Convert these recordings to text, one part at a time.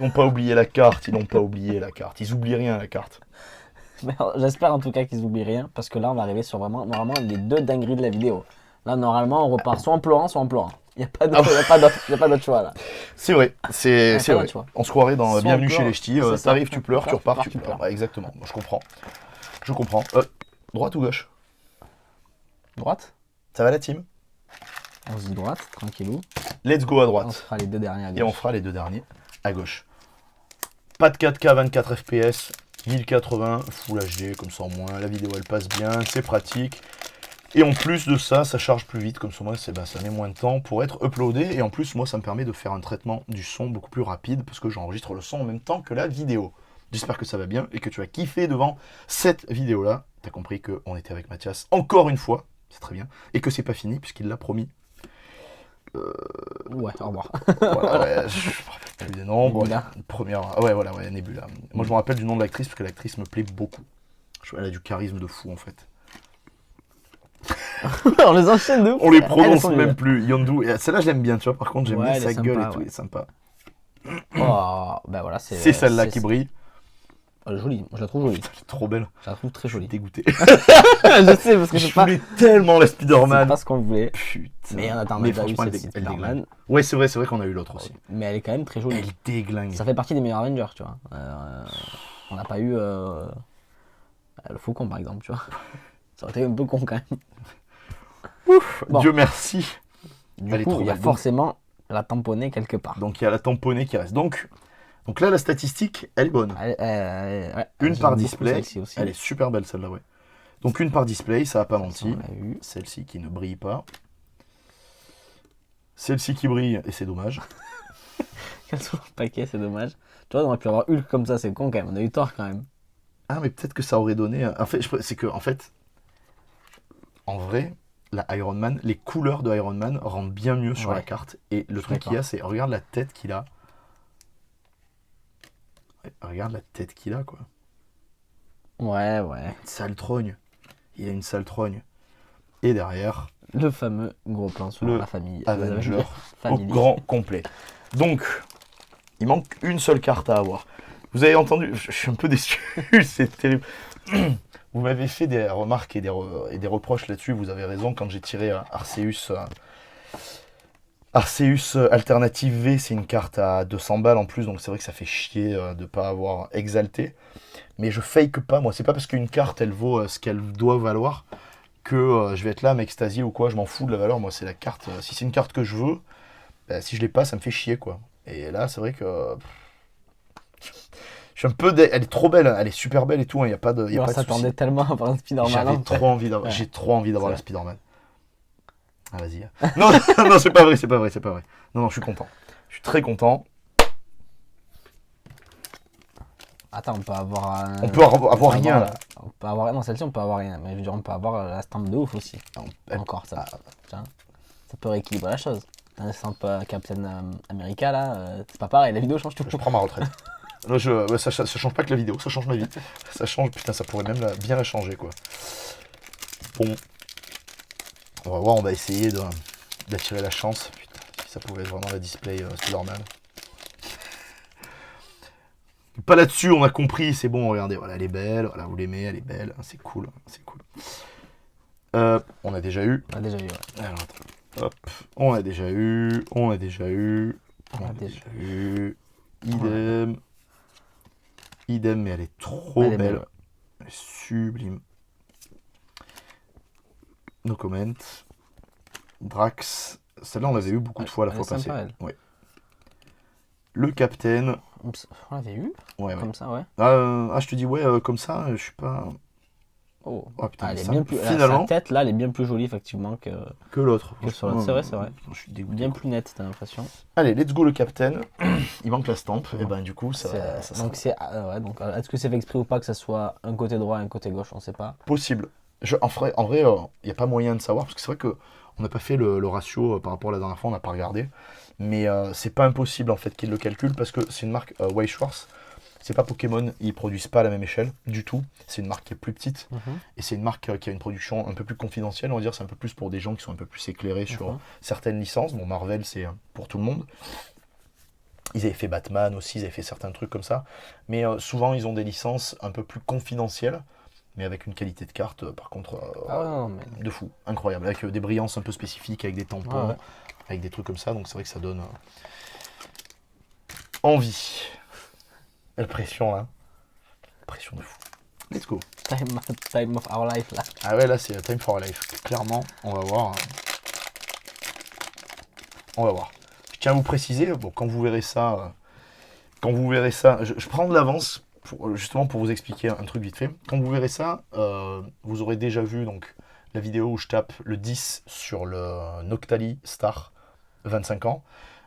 Ils n'ont pas oublié la carte, ils n'ont pas oublié la carte. Ils oublient rien, la carte. Mais j'espère en tout cas qu'ils oublient rien, parce que là on va arriver sur vraiment normalement les deux dingueries de la vidéo. Là normalement on repart soit en pleurant, soit en pleurant. Il n'y a pas d'autre choix là. C'est vrai, Y a c'est pas vrai. d'autre choix. On se croirait dans Soit on Bienvenue chez pleure, les Ch'tis. c'est ça. T'arrives, tu pleures, tu repars, tu tu pleures. pleures. Ouais, exactement, je comprends. Je comprends. Droite ou gauche? Droite. Ça va la team? On se dit droite, tranquillou. Let's go à On se droite. fera les deux derniers à Et on gauche. fera les deux derniers à gauche. Pas de 4K, 24 FPS, 1080, Full HD, comme ça au moins la vidéo elle passe bien, c'est pratique. Et en plus de ça, ça charge plus vite, comme ça moi ça met moins de temps pour être uploadé. Et en plus moi ça me permet de faire un traitement du son beaucoup plus rapide parce que j'enregistre le son en même temps que la vidéo. J'espère que ça va bien et que tu as kiffé devant cette vidéo là. T'as compris qu'on était avec Mathias encore une fois, c'est très bien. Et que c'est pas fini puisqu'il l'a promis. Ouais, au revoir. Voilà, ouais, je me rappelle plus des noms. Bon, Nebula. première, ouais, voilà, ouais, Nebula. Moi, je me rappelle du nom de l'actrice parce que l'actrice me plaît beaucoup. Elle a du charisme de fou en fait. On les enchaîne de ouf. On les Elles prononce sont même nulles. plus. Yondu, et celle-là, je l'aime bien, tu vois. Par contre, j'aime Ouais, bien elle est sa gueule sympa, et tout, ouais. elle est sympa. Oh, ben voilà, C'est celle-là qui brille. Jolie, je la trouve jolie. Elle est trop belle. Je la trouve très Je suis jolie. dégoûté. Je sais, parce que Je c'est pas, voulais tellement la c'est Spider-Man. pas ce qu'on voulait. Putain. Mais en attendant, on a Mais déjà eu franchement, cette elle déglingue. Spider-Man. Ouais, c'est vrai qu'on a eu l'autre aussi. Mais elle est quand même très jolie. Elle déglingue. Ça fait partie des meilleurs Avengers, tu vois. On n'a pas eu le Faucon, par exemple, tu vois. Ça aurait été un peu con quand même. Ouf, Bon. Dieu merci. Du Elle est coup, trop il y a belle. forcément la tamponnée quelque part. Donc il y a la tamponnée qui reste. Donc là, la statistique, elle est bonne. Ouais, Une j'aime par beaucoup display. celle-ci aussi. Elle est super belle celle-là, ouais. Donc une par display, ça a pas Ça, menti. on l'a eu. Celle-ci qui ne brille pas. Celle-ci qui brille, et c'est dommage. Qu'elle soit en paquet, c'est dommage. Tu vois, on aurait pu avoir Hulk comme ça, c'est con quand même. On a eu tort quand même. Ah, mais peut-être que ça aurait donné. En fait, c'est que, en fait, en vrai, la Iron Man, les couleurs de Iron Man rendent bien mieux sur Ouais. la carte. Et le suis truc qu'il y a, d'accord. c'est regarde la tête qu'il a. Ouais, regarde la tête qu'il a, quoi. Ouais. Une sale trogne. Il a une sale trogne. Et derrière, Le fameux gros plan sur Le la famille. Avenger au Family. grand complet. Donc, il manque une seule carte à avoir. Vous avez entendu, je suis un peu déçu, c'est terrible. Vous m'avez fait des remarques et des reproches là-dessus, vous avez raison, quand j'ai tiré Arceus Alternative V, c'est une carte à 200 balles en plus, donc c'est vrai que ça fait chier de ne pas avoir exalté. Mais je fake pas, moi, c'est pas parce qu'une carte, elle vaut ce qu'elle doit valoir, que je vais être là à m'extasier ou quoi, je m'en fous de la valeur, moi c'est la carte, si c'est une carte que je veux, bah, si je l'ai pas, ça me fait chier quoi. Et là, c'est vrai que je suis un peu. Elle est trop belle, elle est super belle et tout, il n'y a pas de. Y a On pas de souci. s'attendait tellement à avoir un Spider-Man. J'avais en fait. trop envie d'avoir. Ouais. J'ai trop envie d'avoir C'est la vrai. Spider-Man. Ah, vas-y. Non, non, c'est pas vrai, c'est pas vrai, c'est pas vrai. Non, non, je suis content. Je suis très content. Attends, on peut avoir. On peut avoir rien là. On peut avoir. Non, celle-ci, on peut avoir rien. Mais je veux dire, on peut avoir la stamp de ouf aussi. Elle- Encore ça. Ah, Tiens. Ça peut rééquilibrer la chose. T'as un stamp Captain America là. C'est pas pareil, la vidéo change tout. je prends ma retraite. Là, ouais, ça change pas que la vidéo, ça change ma vie. Ça change, putain, ça pourrait même bien la changer quoi. Bon. On va voir, on va essayer d'attirer la chance. Putain, si ça pouvait être vraiment la display Spider-Man. Pas là-dessus, on a compris, c'est bon, regardez, voilà, elle est belle, voilà, vous l'aimez, elle est belle, c'est cool, c'est cool. On a déjà eu. On a déjà eu, ouais. Alors, attends. Hop, on a déjà eu. Idem. Idem, mais elle est trop Elle est belle. belle, ouais. Elle est sublime. No comment. Drax. Celle-là, on l'avait eu beaucoup de fois la Elle fois est sympa, passée. elle. Ouais. Le Captain. Oups, on l'avait eu Ouais, ouais. comme ça, ouais. Je te dis, ouais, comme ça, je suis pas. Oh, Oh putain, elle est ça, bien plus. finalement, Sa tête là, elle est bien plus jolie effectivement que l'autre. que sur l'autre. C'est vrai, c'est vrai. Je suis dégoûté. Bien quoi. plus nette, t'as l'impression. Allez, let's go le Captain. Il manque la stampe. Et ben du coup, ça Donc c'est ouais, donc est-ce que c'est fait exprès ou pas que ça soit un côté droit et un côté gauche, on sait pas. possible. En vrai, il n'y a pas moyen de savoir parce que c'est vrai que on n'a pas fait le ratio par rapport à la dernière fois, on n'a pas regardé. Mais c'est pas impossible en fait qu'ils le calculent parce que c'est une marque Weiss Schwarz. C'est pas Pokémon, ils produisent pas à la même échelle du tout. C'est une marque qui est plus petite et c'est une marque qui a une production un peu plus confidentielle. On va dire c'est un peu plus pour des gens qui sont un peu plus éclairés sur certaines licences. Bon, Marvel c'est pour tout le monde. Ils avaient fait Batman aussi, ils avaient fait certains trucs comme ça. Mais souvent, ils ont des licences un peu plus confidentielles, mais avec une qualité de carte, par contre, Ah ouais, non, mais. de fou, incroyable. Avec des brillances un peu spécifiques, avec des tampons, Ouais. avec des trucs comme ça. Donc c'est vrai que ça donne envie. La pression là. Pression de fou. Let's go. Time of our life là. Ah ouais, là c'est Time for Life. Clairement, on va voir. On va voir. Je tiens à vous préciser, bon, quand vous verrez ça, je prends de l'avance justement pour vous expliquer un truc vite fait. Quand vous verrez ça, vous aurez déjà vu donc la vidéo où je tape le 10 sur le Noctali Star 25 ans.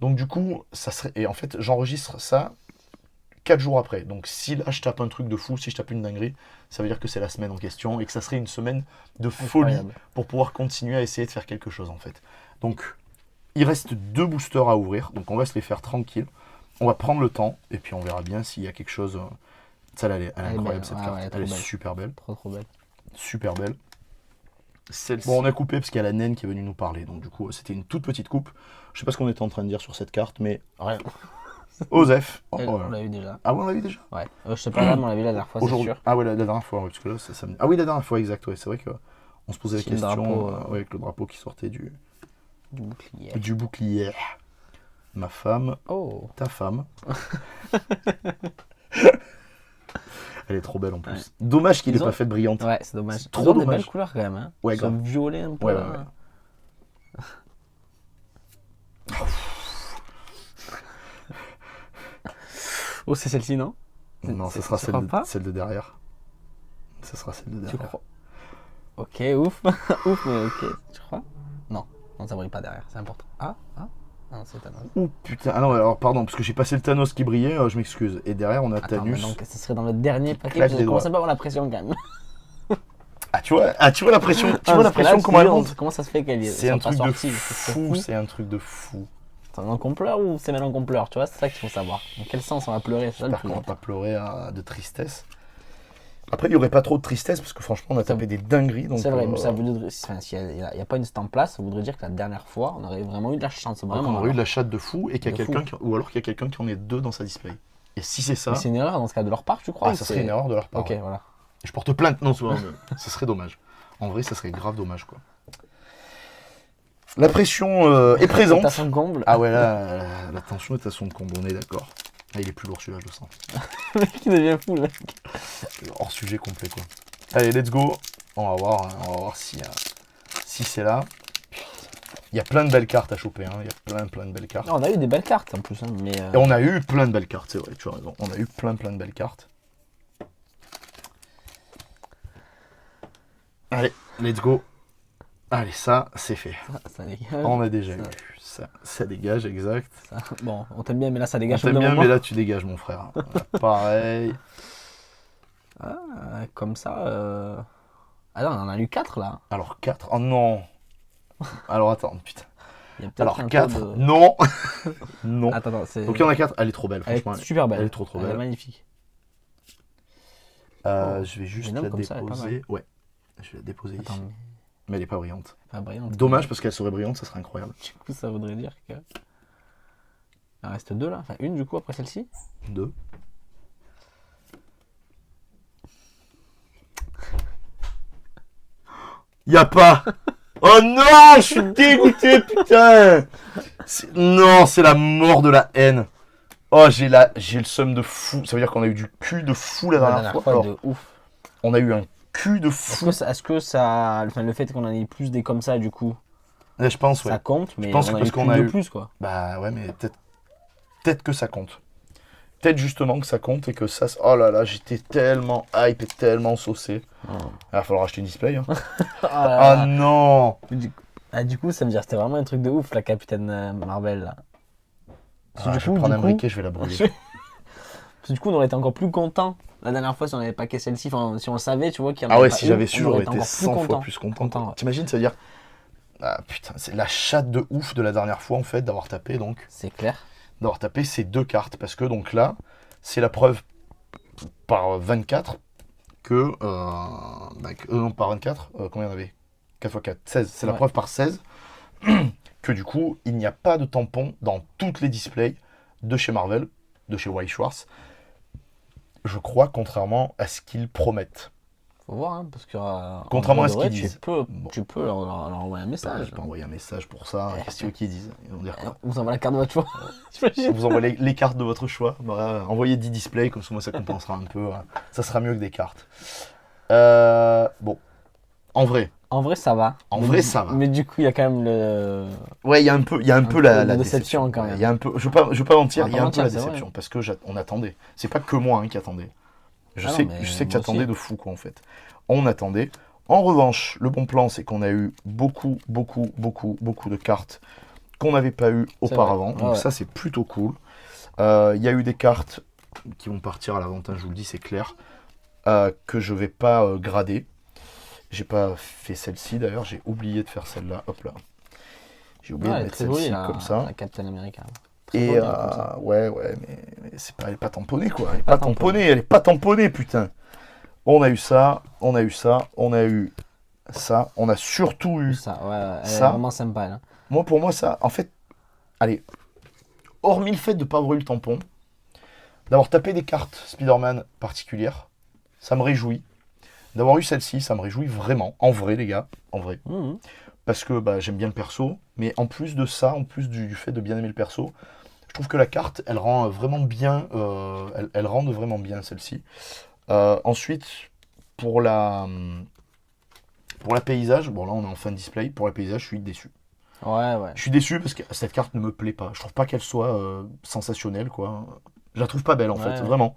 Donc du coup, ça serait, et en fait, j'enregistre ça 4 jours après. Donc si là je tape un truc de fou, si je tape une dinguerie, ça veut dire que c'est la semaine en question et que ça serait une semaine de folie Incroyable. pour pouvoir continuer à essayer de faire quelque chose en fait. Donc il reste 2 boosters à ouvrir, donc on va se les faire tranquille. On va prendre le temps et puis on verra bien s'il y a quelque chose. Ça, elle est incroyable belle. cette Ouais, carte. ouais, Elle est trop belle. super belle. Trop belle. Super belle. Bon, on a coupé parce qu'il y a la naine qui est venue nous parler. Donc du coup, c'était une toute petite coupe. Je sais pas ce qu'on était en train de dire sur cette carte, mais Rien. Osef. Oh, Elle, oh on là. l'a eu déjà. Ah ouais, on l'a vu déjà. Ouais. Je sais pas là, mais on l'a vu la dernière fois, c'est Aujourd'hui. sûr. Ah ouais, la dernière fois, ouais, parce que là, ça me... Ah oui, la dernière fois, exact. Ouais, c'est vrai que on se posait la Si, le question drapeau, ouais, avec le drapeau qui sortait Du bouclier. du bouclier. Ma femme, Oh. ta femme. Elle est trop belle en plus. Ouais. Dommage qu'il Ils ait ont- pas fait brillante. Ouais, c'est dommage. C'est trop Ils ont des dommage. belles couleurs quand même. Hein. Ouais, Ils sont grave. violets un peu. Ouais, là. Oh, c'est celle-ci, non? Non, C'est- ce sera tu crois pas celle de derrière. Ce sera celle de Tu derrière. crois? Ok, ouf. Ouf, mais ok. Tu crois? Non. Non, ça brille pas derrière, c'est important. Ah, ah. Ah non, c'est Thanos. Oh putain, ah non, alors pardon, parce que j'ai passé le Thanos qui brillait, je m'excuse. Et derrière, on a Attends, mais Thanos. donc ce serait dans le dernier paquet. claque Vous des commencez doigts. pas à avoir la pression quand même. Tu vois la pression, tu Ah, vois la parce que là, pression tu comment elle dis, monte. comment ça se fait qu'elle C'est soit un pas truc de sortie? C'est fou, c'est un truc de fou. C'est un qu'on pleure ou c'est maintenant qu'on pleure? Tu vois, c'est ça qu'il faut savoir. Dans quel sens on va pleurer? C'est ça le J'espère plus qu'on va important. pas pleurer de tristesse. Après, il n'y aurait pas trop de tristesse parce que franchement, on a tapé des dingueries. Donc, C'est vrai, mais ça voudrait. Enfin, s'il n'y a pas une stamp place, ça voudrait dire que la dernière fois, on aurait vraiment eu de la chance. donc Vraiment. on aurait eu de alors. la chatte de fou et qu'il y a De quelqu'un ou alors qu'il y a quelqu'un qui en ait 2 dans sa display. Et si c'est ça, Mais c'est une erreur dans ce cas de leur part, tu crois? ah, ou ça c'est- serait une erreur de leur part. Ok, Ouais. voilà. Je porte plainte, non, ce serait dommage. En vrai, ça serait grave dommage quoi. La pression est présente. T'as son comble. Ah ouais, là, la tension est à son comble, on est d'accord. Ah, il est plus lourd celui-là, je le sens. Le mec qui devient fou, là. Hors sujet complet, quoi. Allez, let's go. On va voir, hein, on va voir si c'est là. Il y a plein de belles cartes à choper, hein. Il y a plein de belles cartes. Non, on a eu des belles cartes en plus, hein, mais. Et on a eu plein de belles cartes, c'est vrai, tu as raison. On a eu plein de belles cartes. Allez, let's go. Allez, ça, c'est fait. Ça dégage. On a déjà Ça- eu. Ça dégage, exact. ça- Bon, on t'aime bien, mais là, ça On dégage au t'aime bout d'un bien, moment. mais là, tu dégages, mon frère. Pareil. Comme ça. Ah non, on en a eu 4 là. Alors, 4. Oh non. Alors, attends, putain. Il y a peut-être Alors, un 4. peu de- Non. Non. Attends, c'est. Donc, il y en a 4. Elle est trop belle, Elle franchement. est super belle. Elle est trop Elle est belle. magnifique. Je vais juste Une homme la comme ça, elle est pas déposer. Ouais. Je vais la déposer Attends, ici. mais Mais elle est pas brillante. pas brillante. Dommage parce qu'elle serait brillante, ça serait incroyable. Du coup, ça voudrait dire que. Il en reste 2 là. Enfin, une du coup après celle-ci. 2. Y a pas. Oh non, je suis dégoûté, putain. Non, c'est la mort de la haine. Oh, j'ai le seum de fou. Ça veut dire qu'on a eu du cul de fou la dernière fois. Alors, de ouf. on a eu un cul de Est-ce fou. que ça. Est-ce que ça enfin, le fait qu'on en ait plus des comme ça, du coup, Ouais, je pense, ouais. ça compte, mais pense on que a parce eu qu'on plus a de eu- plus quoi. Bah ouais, mais peut-être que ça compte. Peut-être justement que ça compte et que ça... Oh là là, j'étais tellement hype et tellement saucé. Oh. Il va falloir acheter une display. Hein. Ah là Ah là. non. Du coup, ça veut dire que c'était vraiment un truc de ouf, la Capitaine Marvel là. Parce que Ah, je vais prendre un briquet, je vais la brûler. Parce que du coup, on aurait été encore plus content la dernière fois si on n'avait pas cassé celle-ci. Enfin, si on le savait, tu vois, qu'il y en Ah avait ouais, pas si une, j'avais on su, aurait j'aurais été été encore plus 100 fois content. plus content. Content, ouais. T'imagines, ça veut dire... Ah putain, c'est la chatte de ouf de la dernière fois en fait, d'avoir tapé donc. C'est clair. D'avoir tapé ces 2 cartes. Parce que donc là, c'est la preuve par 24 que... non, par 24, combien il y en avait 4 x 4, 16. C'est la Ouais. preuve par 16 que du coup, il n'y a pas de tampon dans toutes les displays de chez Marvel, de chez Weiss Schwarz. Je crois, contrairement à ce qu'ils promettent. Faut voir, hein, parce que Contrairement en à ce vrai, qu'ils disent. Tu peux leur envoyer un message. Je peux envoyer un message pour ça. Qu'est-ce que qu'ils disent? Ils vont dire quoi? On vous envoie la carte de votre choix. On vous envoie les cartes de votre choix. Bah, envoyez 10 displays, comme ça, moi, ça compensera un peu. Ça sera mieux que des cartes. Bon, en vrai. En vrai, ça va. En vrai, ça va. Mais du coup, il y a quand même le. Ouais, il y a un peu la déception quand même. Il y a un peu, je vais pas mentir, On va il y a pas un peu la mentir, c'est déception vrai. parce que on attendait. C'est pas que moi qui attendais. Je Ah sais, non, mais je sais que moi j'attendais aussi. de fou quoi en fait. On attendait. En revanche, le bon plan, c'est qu'on a eu beaucoup de cartes qu'on n'avait pas eu C'est auparavant. vrai. Donc Ouais. ça, c'est plutôt cool. Il y a eu des cartes qui vont partir à la vente, hein, je vous le dis, c'est clair, que je vais pas grader. J'ai pas fait celle-ci d'ailleurs, j'ai oublié de faire celle-là. Hop là. J'ai oublié Ouais, de elle est mettre très jolie, celle-ci comme ça. la Captain America. Très Et jolie, comme ça. ouais, mais c'est pas, elle est pas tamponnée quoi. Elle est Pas pas tamponnée, elle est pas tamponnée, putain. On a eu ça, on a eu ça, on a eu ça, on a surtout eu. Ça, ouais, elle Ça. est vraiment sympa. Là. Moi, pour moi, ça, en fait, allez, hormis le fait de pas avoir eu le tampon, d'avoir tapé des cartes Spider-Man particulières, ça me réjouit. D'avoir eu celle-ci, ça me réjouit vraiment. En vrai, les gars, en vrai. Mhm. Parce que bah, j'aime bien le perso, mais en plus de ça, en plus du fait de bien aimer le perso, je trouve que la carte, elle rend vraiment bien, elle rend vraiment bien celle-ci. Ensuite, pour la paysage, bon là on est en fin de display, pour la paysage, je suis déçu. Ouais, ouais. Je suis déçu parce que cette carte ne me plaît pas. Je trouve pas qu'elle soit sensationnelle, quoi. Je la trouve pas belle en fait, Ouais. vraiment.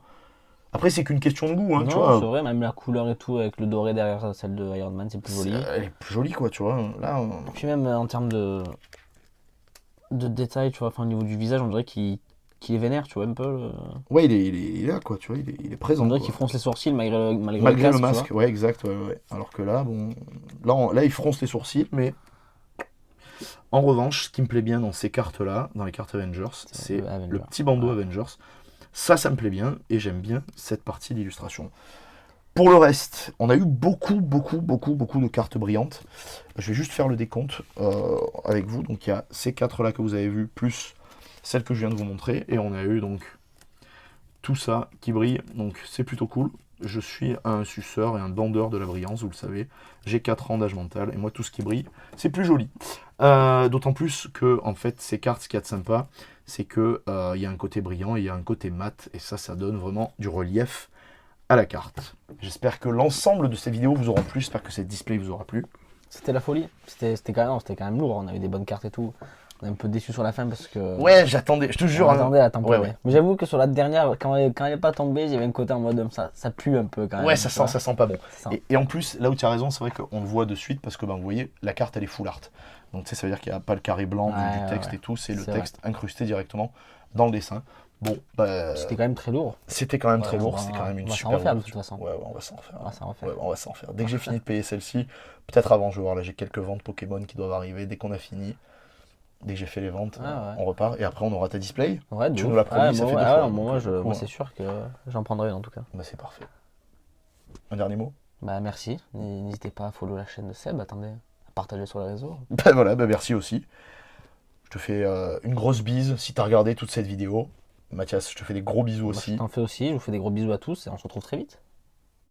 Après, c'est qu'une question de goût, hein, tu Non, vois. c'est vrai, même la couleur et tout, avec le doré derrière celle de Iron Man, c'est plus joli. Elle est plus jolie, quoi, tu vois. Là, Puis même en termes de détails, tu vois, enfin, au niveau du visage, on dirait qu'il est vénère, tu vois, un peu. ouais, il est là, quoi, tu vois, il est présent. On dirait Quoi. qu'il fronce les sourcils malgré Malgré le casque, tu masque, vois. ouais, exact, ouais. Alors que là, bon, là, il fronce les sourcils, mais en revanche, ce qui me plaît bien dans ces cartes-là, dans les cartes Avengers, c'est le Avenger. le petit bandeau Ouais. Avengers. Ça me plaît bien et j'aime bien cette partie d'illustration. Pour le reste, on a eu beaucoup de cartes brillantes. Je vais juste faire le décompte avec vous. Donc il y a ces quatre-là que vous avez vues, plus celle que je viens de vous montrer. Et on a eu donc tout ça qui brille. Donc c'est plutôt cool. Je suis un suceur et un bandeur de la brillance, vous le savez. J'ai 4 ans d'âge mental et moi tout ce qui brille, c'est plus joli. D'autant plus que en fait ces cartes, ce qu'il y a de sympa, c'est que il y a un côté brillant et il y a un côté mat. Et ça donne vraiment du relief à la carte. J'espère que l'ensemble de ces vidéos vous auront plu, j'espère que cette display vous aura plu. C'était la folie. C'était quand même lourd. On avait des bonnes cartes et tout. On est un peu déçu sur la fin parce que. Ouais, j'attendais, je te jure. On attendait à tamponner. Ouais. Mais j'avoue que sur la dernière, quand elle n'est pas tombée, j'avais un côté en mode ça pue un peu quand même. Ouais, tu ça vois. sent pas bon. Ça sent. Et en plus, là où tu as raison, c'est vrai qu'on le voit de suite parce que vous voyez, la carte elle est full art. Donc tu sais, ça veut dire qu'il n'y a pas le carré blanc du texte et tout, c'est le C'est texte incrusté directement dans le dessin. Bon, bah, C'était quand même très lourd. c'était quand même très Ouais, lourd, on va- c'était quand même une on va s'en super refaire, de ouverture. toute façon. Ouais, on va s'en refaire. On va s'en refaire. Ouais, on va s'en refaire. Dès que j'ai fini de payer celle-ci, peut-être avant, je vais voir, là j'ai quelques ventes Pokémon qui doivent arriver. Dès qu'on a fini, dès que j'ai fait les ventes, Ah ouais. on repart. Et après, on aura ta display. Ouais, Tu de nous ouf. l'as promis, Ouais, ça moi, fait ouais, deux fois, ouais, donc, moi, du coup, moi, c'est sûr que j'en prendrai une en tout cas. Bah, c'est parfait. Un dernier mot. Bah merci. N'hésitez pas à follow la chaîne de Seb, attendez, à partager sur les réseaux. Ben voilà, ben merci aussi. Je te fais une grosse bise si tu as regardé toute cette vidéo. Mathias, je te fais des gros bisous Moi, aussi. je t'en fais aussi, je vous fais des gros bisous à tous et on se retrouve très vite.